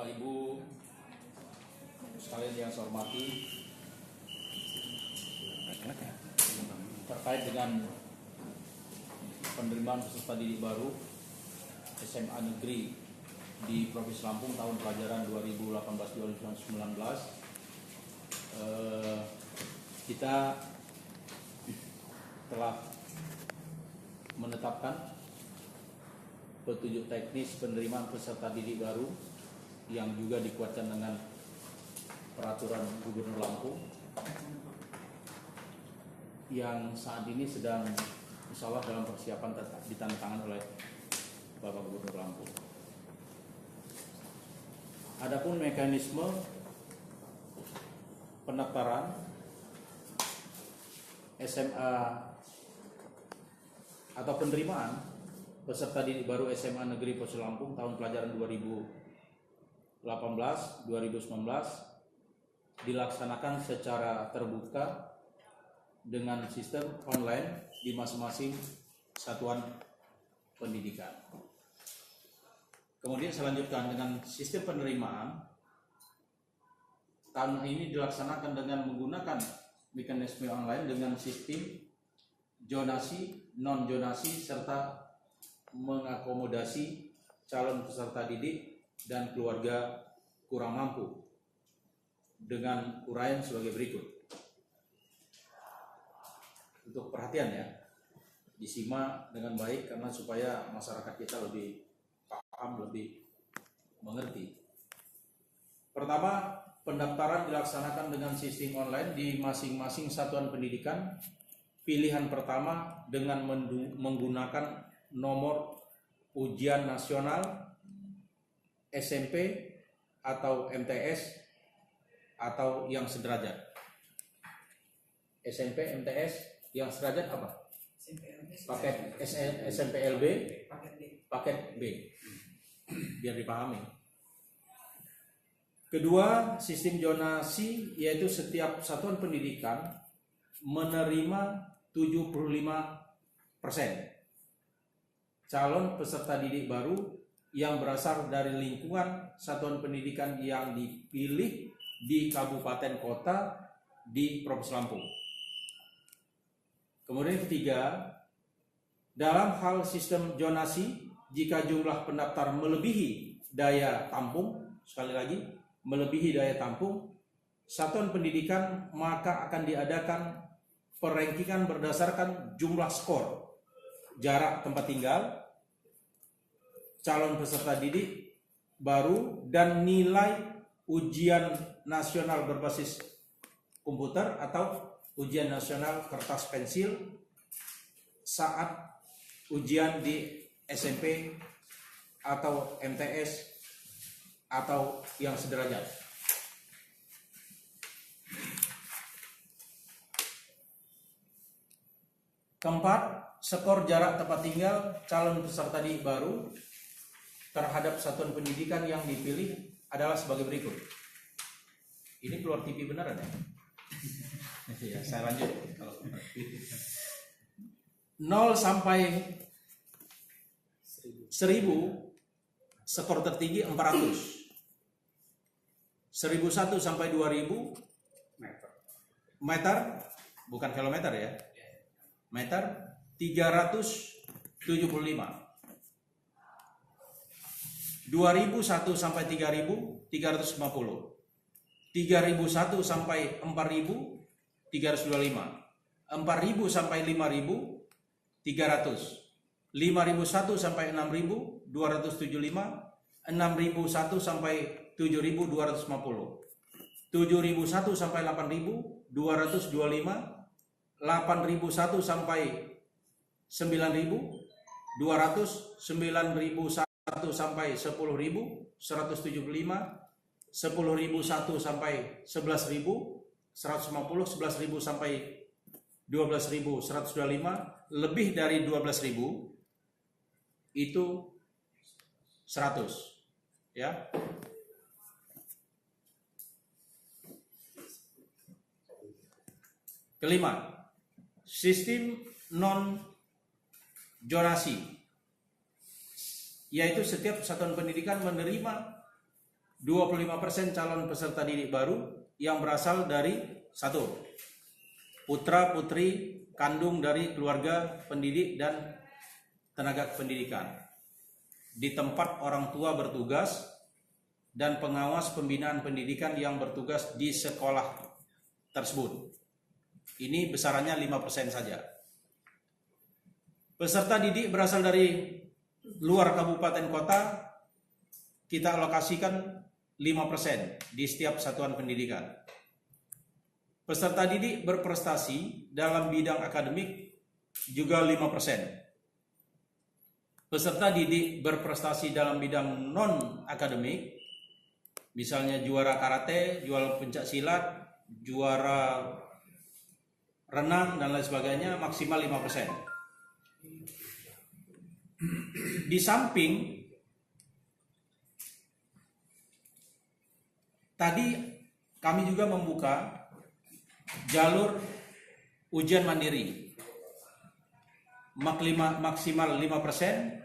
Bapak Ibu sekalian yang saya hormati, terkait dengan penerimaan peserta didik baru SMA Negeri di Provinsi Lampung tahun pelajaran 2018-2019, kita telah menetapkan petunjuk teknis penerimaan peserta didik baru yang juga dikuatkan dengan peraturan Gubernur Lampung yang saat ini sedang insya Allah dalam persiapan ditandatangani oleh Bapak Gubernur Lampung. Adapun mekanisme pendaftaran SMA atau penerimaan peserta didik baru SMA Negeri Provinsi Lampung tahun pelajaran 2018-2019 dilaksanakan secara terbuka dengan sistem online di masing-masing satuan pendidikan. Kemudian saya lanjutkan dengan sistem penerimaan. Tahun ini dilaksanakan dengan menggunakan mekanisme online dengan sistem zonasi, non-zonasi, serta mengakomodasi calon peserta didik dan keluarga kurang mampu dengan uraian sebagai berikut. Untuk perhatian ya, disimak dengan baik karena supaya masyarakat kita lebih paham, lebih mengerti. Pertama, pendaftaran dilaksanakan dengan sistem online di masing-masing satuan pendidikan. Pilihan pertama dengan menggunakan nomor ujian nasional SMP atau MTS atau yang sederajat. SMP, MTS, yang sederajat apa? Paket SMPLB, paket B, biar dipahami. Kedua, sistem zonasi, yaitu setiap satuan pendidikan menerima 75% calon peserta didik baru yang berasal dari lingkungan satuan pendidikan yang dipilih di kabupaten kota di Provinsi Lampung. Kemudian ketiga, dalam hal sistem zonasi, jika jumlah pendaftar melebihi daya tampung, sekali lagi, melebihi daya tampung satuan pendidikan, maka akan diadakan perengkingan berdasarkan jumlah skor, jarak tempat tinggal calon peserta didik baru, dan nilai ujian nasional berbasis komputer atau ujian nasional kertas pensil saat ujian di SMP atau MTS atau yang sederajat. Keempat, skor jarak tempat tinggal calon peserta didik baru terhadap satuan pendidikan yang dipilih adalah sebagai berikut. Ini keluar TV beneran ya? Ya, saya lanjut. 0 sampai 1000 skor tertinggi 400. 1001 sampai 2000 meter, bukan kilometer ya. Meter 375. 2001 sampai 3000 350. 3001 sampai 4000 325. 4000 sampai 5000 300. 5001 sampai 6000 275. 6001 sampai 7000 250. 7001 sampai 8000 225. 8001 sampai 9000 200. 9001 sampai 10.000 175. 10.001 sampai 11.000 150. 11.000 sampai 12.000 125. Lebih dari 12.000 itu 100 ya. Kelima, sistem non zonasi, yaitu setiap satuan pendidikan menerima 25% 25% calon peserta didik baru yang berasal dari 1. Putra putri kandung dari keluarga pendidik dan tenaga pendidikan di tempat orang tua bertugas dan pengawas pembinaan pendidikan yang bertugas di sekolah tersebut. Ini besarannya 5% saja. Peserta didik berasal dari luar kabupaten kota kita alokasikan 5% di setiap satuan pendidikan. Peserta didik berprestasi dalam bidang akademik juga 5%. Peserta didik berprestasi dalam bidang non-akademik, misalnya juara karate, juara pencak silat, juara renang, dan lain sebagainya, maksimal 5%. Di samping tadi kami juga membuka jalur ujian mandiri maksimal 5%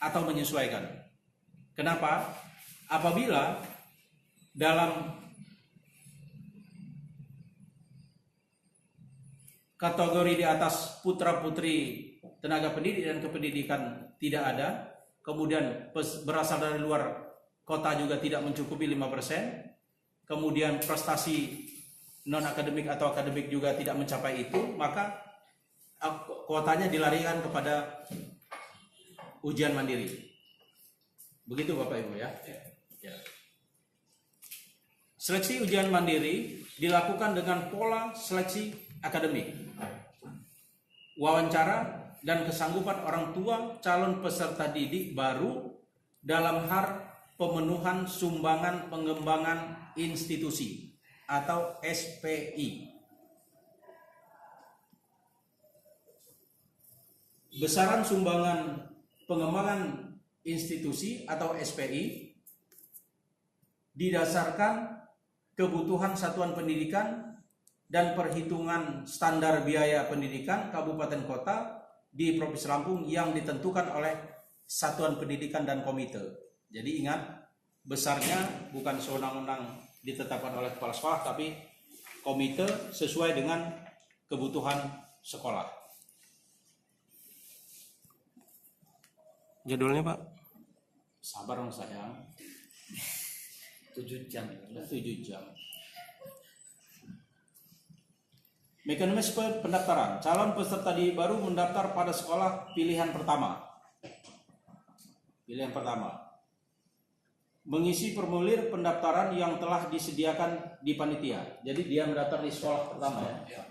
atau menyesuaikan. Kenapa? Apabila dalam kategori di atas putra putri tenaga pendidik dan kependidikan tidak ada, kemudian berasal dari luar kota juga tidak mencukupi 5%, kemudian prestasi non akademik atau akademik juga tidak mencapai itu, maka kuotanya dilarikan kepada ujian mandiri. Begitu Bapak Ibu ya. Seleksi ujian mandiri dilakukan dengan pola seleksi akademik, wawancara dan kesanggupan orang tua calon peserta didik baru dalam hal pemenuhan sumbangan pengembangan institusi atau SPI. Besaran sumbangan pengembangan institusi atau SPI didasarkan kebutuhan satuan pendidikan dan perhitungan standar biaya pendidikan kabupaten kota di Provinsi Lampung yang ditentukan oleh satuan pendidikan dan komite. Jadi ingat, besarnya bukan sewenang-wenang ditetapkan oleh kepala sekolah, tapi komite sesuai dengan kebutuhan sekolah. Jadwalnya Pak? Sabar dong sayang. 7 jam. Mekanisme pendaftaran. Calon peserta didik baru mendaftar pada sekolah pilihan pertama. Mengisi formulir pendaftaran yang telah disediakan di panitia. Jadi dia mendaftar di sekolah pertama ya.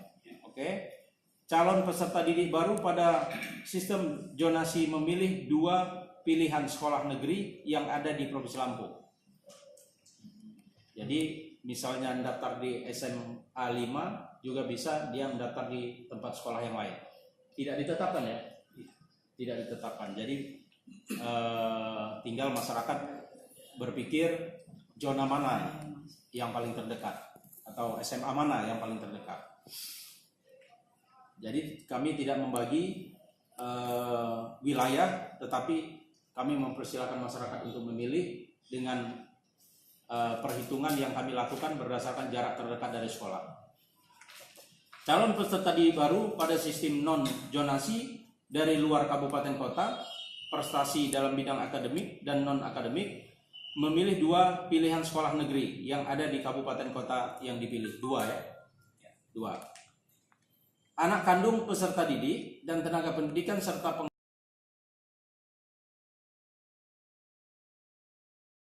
Oke. Calon peserta didik baru pada sistem zonasi memilih 2 pilihan sekolah negeri yang ada di Provinsi Lampung. Jadi misalnya mendaftar di SMA 5 juga bisa dia mendaftar di tempat sekolah yang lain. Tidak ditetapkan ya. Tidak ditetapkan. Jadi tinggal masyarakat berpikir zona mana yang paling terdekat atau SMA mana yang paling terdekat. Jadi kami tidak membagi wilayah, tetapi kami mempersilahkan masyarakat untuk memilih dengan perhitungan yang kami lakukan berdasarkan jarak terdekat dari sekolah. Calon peserta didik baru pada sistem non-zonasi dari luar kabupaten kota, prestasi dalam bidang akademik dan non-akademik, memilih 2 pilihan sekolah negeri yang ada di kabupaten kota yang dipilih. 2 ya. 2. Anak kandung peserta didik dan tenaga pendidikan serta